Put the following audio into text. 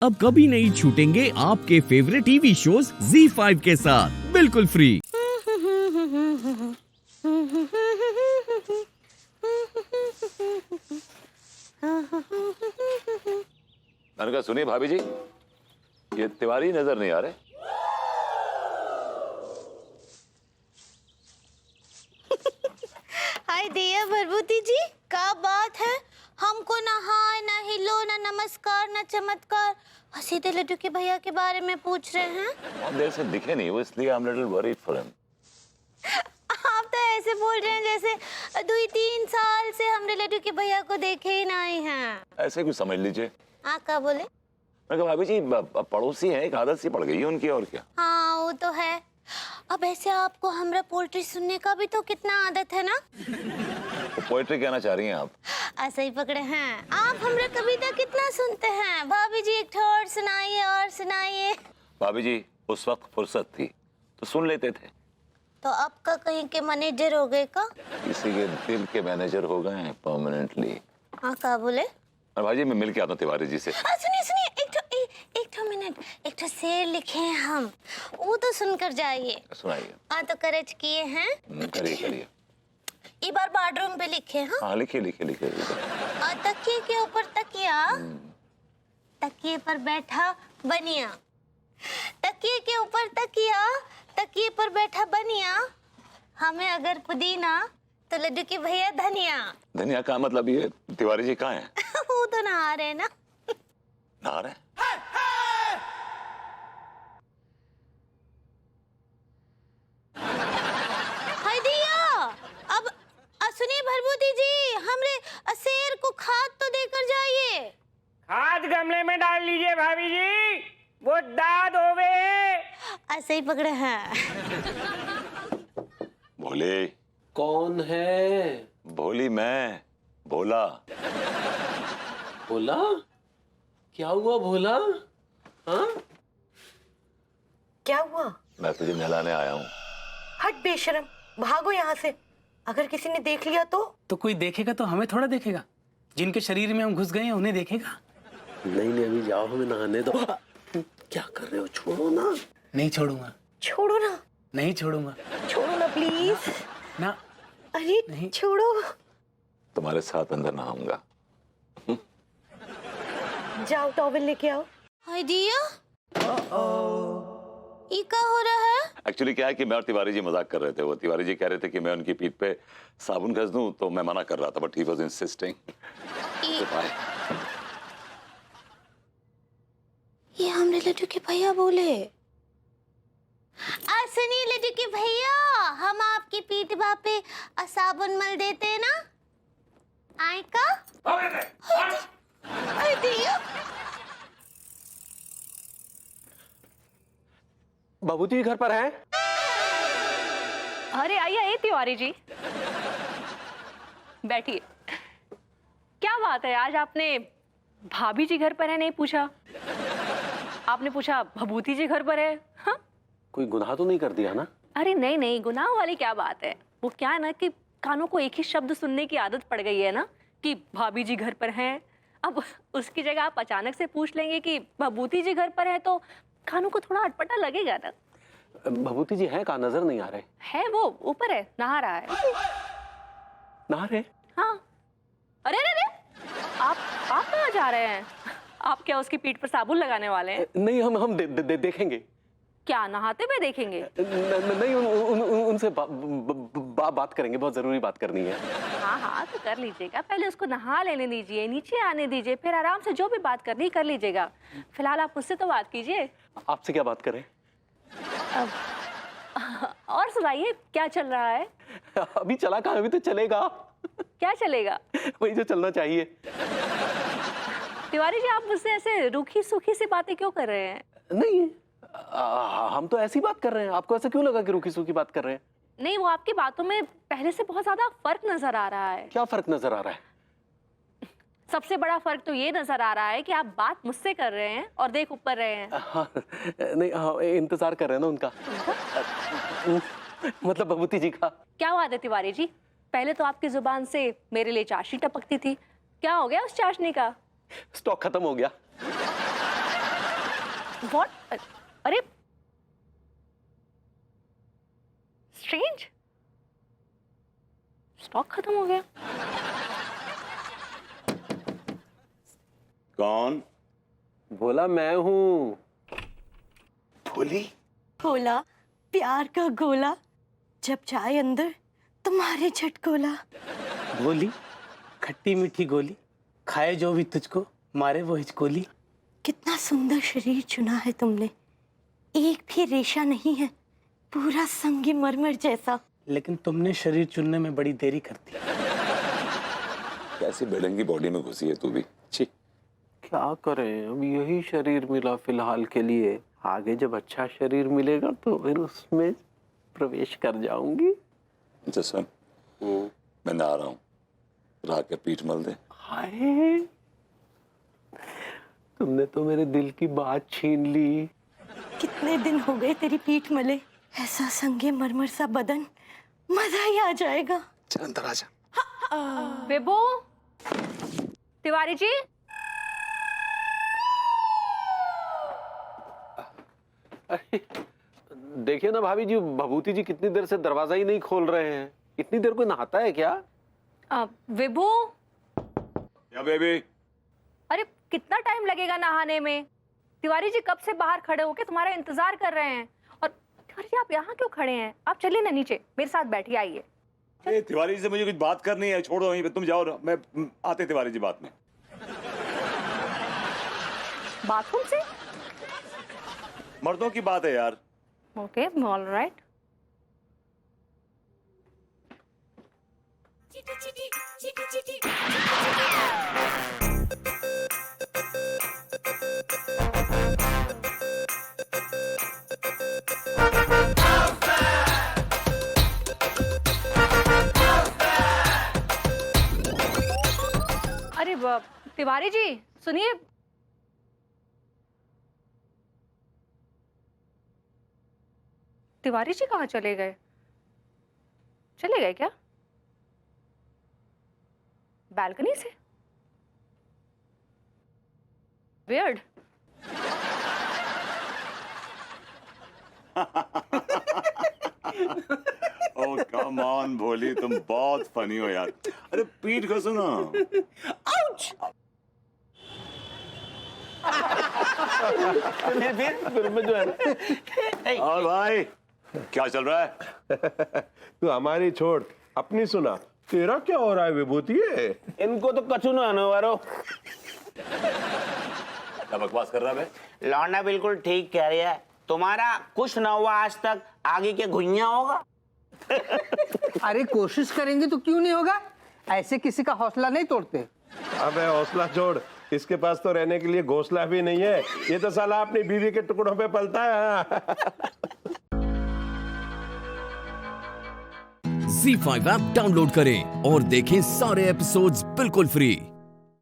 अब कभी नहीं छूटेंगे आपके फेवरेट टीवी शोज ZEE5 के साथ बिल्कुल फ्री। मैंने कहा सुनिए भाभी जी, ये तिवारी नजर नहीं आ रहे। हाय दिया भरभूति जी, क्या बात है? हमको ना हाय ना हिलो ना नमस्कार ना चमत्कार, सीधे लड्डू के भैया के बारे में पूछ रहे हैं। बहुत देर से दिखे नहीं वो, इसलिए I am little worried for him. आप तो ऐसे बोल रहे हैं जैसे 2-3 साल से हमने लड्डू के भैया को देखे ही नहीं हैं। ऐसे कुछ समझ लीजिए। आप क्या बोले? मैं कहा भाभी जी पड़ोसी हैं, एक आदत सी पड़ गई है उनकी, और क्या। हाँ वो तो है। अब ऐसे आपको हमरा पोल्ट्री सुनने का भी तो कितना आदत है ना। तो पोएट्री कहना चाह रही हैं आप? ऐसे ही पकड़े हैं आप। हमरा कविता कितना सुनते हैं। भाभी जी एक और सुनाइए और सुनाइए। भाभी जी उस वक्त फुर्सत थी तो सुन लेते थे। तो आपका कहीं के मैनेजर हो गए का? किसी के दिल के मैनेजर हो गए हैं परमानेंटली। हाँ क्या बोले? और भाई जी मैं मिल के आता हूँ तिवारी जी से। सुनिए सुनिए, एक ठो मिनट, एक ठो शेर लिखे हैं हम, वो तो सुनकर जाइए। सुनाइए। हाँ तो करेज किए हैं। करिए करिए। इस बार बेडरूम पे लिखे हैं। हाँ लिखिए लिखिए लिखिए। और तकिए के ऊपर तकिया, तकिए पर बैठा बनिया, तकिए के ऊपर तकिया, तकिए पर बैठा बनिया, हमें अगर पुदीना तो लड्डू के भैया धनिया। धनिया का मतलब ये तिवारी जी कहाँ हैं? वो तो नहा रहे ना। नहा रहे? हाय दिया, अब सुनिए भरभूति जी, हमरे शेर को खाद तो देकर जाइए। खाद गमले में डाल लीजिए भाभी जी, वो दाद होवे। ऐसे ही पकड़े हैं। भोले। कौन है? भोली मैं, भोला। भोला? क्या हुआ भोला? हाँ? क्या हुआ? मैं तुझे नहलाने आया हूँ। हट बेशरम, भागो यहाँ से। अगर किसी ने देख लिया तो कोई देखेगा तो हमें थोड़ा देखेगा। जिनके शरीर में हम घुस गए हैं उन्हें देखेगा। नहीं अभी जाओ, हमें नहाने दो। क्या कर रहे हो? छोड़ो ना। नहीं छोड़ूंगा। छोड़ो ना। नहीं छोड़ूंगा। छोड़ो ना प्लीज। ना। अरे नहीं। छोड़ो। तुम्हारे साथ अंदर नहाऊंगा। जाओ टॉवेल लेके आओ। हाय दिया, ये क्या हो रहा है? एक्चुअली क्या है कि मैं और तिवारी जी मजाक कर रहे थे। वो तिवारी जी कह रहे थे कि मैं उनकी पीठ पे साबुन घस दूं, तो मैं मना कर रहा था, बट ही वाज इंसिस्टिंग। ये हमरे लड्डू के भैया बोले। सुनिए लड्डू के भैया, हम आपकी पीठ पे साबुन मल देते हैं ना। आए का? हाय दिया। बाबूजी जी घर पर हैं? अरे आइए तिवारी जी, बैठिए। क्या बात है, आज आपने भाभी जी घर पर है नहीं पूछा, आपने पूछा भभूति जी घर पर है। हाँ? कोई गुनाह तो नहीं कर दिया ना? अरे नहीं नहीं, गुनाह वाली क्या बात है। वो क्या है ना कि कानों को एक ही शब्द सुनने की आदत पड़ गई है ना कि भाभी जी घर पर हैं। अब उसकी जगह आप अचानक से पूछ लेंगे कि भभूति जी घर पर है तो कानों को थोड़ा अटपटा लगेगा ना। भभूति जी हैं कहाँ? नजर नहीं आ रहे। है वो ऊपर है, नहा रहा है। नहा रहे? हाँ। अरे अरे अरे, आप कहाँ जा रहे हैं? आप क्या उसकी पीठ पर साबुन लगाने वाले हैं? नहीं, हम देखेंगे। क्या नहाते हुए देखेंगे? नहीं, उनसे बात करेंगे, बहुत जरूरी बात करनी है। हाँ हाँ तो कर लीजिएगा, पहले उसको नहा लेने दीजिए, नीचे आने दीजिए, फिर आराम से जो भी बात करनी कर लीजिएगा। फिलहाल आप मुझसे तो बात कीजिए। आपसे क्या बात करें? और सुनाइए, क्या चल रहा है? अभी चला कहाँ, अभी तो चलेगा। क्या चलेगा? वही जो चलना चाहिए। तिवारी जी, आप मुझसे ऐसे रूखी सूखी सी बातें क्यों कर रहे हैं? नहीं, हम तो ऐसी बात कर रहे हैं। आपको ऐसा क्यों लगा कि रूखी सूखी बात कर रहे हैं? नहीं, वो आपकी बातों में पहले से बहुत ज्यादा फर्क नजर आ रहा है। क्या फर्क नजर आ रहा है? सबसे बड़ा फर्क तो ये नजर आ रहा है कि आप बात मुझसे कर रहे हैं और देख ऊपर रहे हैं। हाँ, नहीं, हाँ, इंतजार कर रहे हैं ना उनका। मतलब भभूति जी का। क्या बात है तिवारी जी, पहले तो आपकी जुबान से मेरे लिए चाशनी टपकती थी, क्या हो गया उस चाशनी का? स्टॉक खत्म हो गया। व्हाट? अरे स्ट्रेंज, स्टॉक खत्म हो गया। कौन? बोला मैं हूँ। भोली? गोला, प्यार का गोला, जब जाए अंदर तो मारे झटकोला। गोली, खट्टी मीठी गोली, खाए जो भी तुझको मारे वो हिचकोली। कितना सुंदर शरीर चुना है तुमने, एक भी रेशा नहीं है, पूरा संगमरमर जैसा। लेकिन तुमने शरीर चुनने में बड़ी देरी कर दी। कैसी बेढंगी बॉडी में घुसी है तू भी। छी। क्या करें, अब यही शरीर मिला फिलहाल के लिए, आगे जब अच्छा शरीर मिलेगा तो फिर उसमें प्रवेश कर जाऊंगी। अच्छा सुन, मैं नहा रहा हूँ, राह के पीठ मल दे। हाय, तुमने तो मेरे दिल की बात छीन ली। कितने दिन हो गए तेरी पीठ मले, ऐसा संगमरमर सा बदन, मजा ही आ जाएगा। चल अंदर आ जा। विभू, तिवारी जी। देखिए ना भाभी जी, भभूति जी कितनी देर से दरवाजा ही नहीं खोल रहे हैं। इतनी देर कोई नहाता है क्या? विभू, या बेबी? अरे कितना टाइम लगेगा नहाने में? तिवारी जी कब से बाहर खड़े होके तुम्हारा इंतजार कर रहे हैं। और तिवारी जी आप यहाँ क्यों खड़े हैं? आप चलिए ना नीचे, मेरे साथ बैठिए, आइए। तिवारी जी से मुझे कुछ बात करनी है, छोड़ो वहीं पे, तुम जाओ ना, मैं आते तिवारी जी बात में। बाथरूम से? मर्दों की बात है यार। Okay, all right. अरे तिवारी जी सुनिए, तिवारी जी कहाँ चले गए? चले गए क्या बालकनी से? वियर्ड। ओह कम ऑन भोली, तुम बहुत फनी हो यार। अरे पीठ घसो ना। फिर में जो है ना। और भाई क्या चल रहा है? तू हमारी छोड़, अपनी सुना। तेरा क्या हो रहा है विभूति? इनको तो कछु ना आने वालो। क्या बकवास कर रहा है? लौंडा बिल्कुल ठीक कह रही है, तुम्हारा कुछ ना हुआ आज तक, आगे के घुइयां होगा। अरे कोशिश करेंगे तो क्यों नहीं होगा, ऐसे किसी का हौसला नहीं तोड़ते। अबे हौसला छोड़, इसके पास तो रहने के लिए घोंसला भी नहीं है। ये तो साला अपनी बीवी के टुकड़ों पे पलता है। Z5 ऐप डाउनलोड करें और देखें सारे एपिसोड्स बिल्कुल फ्री।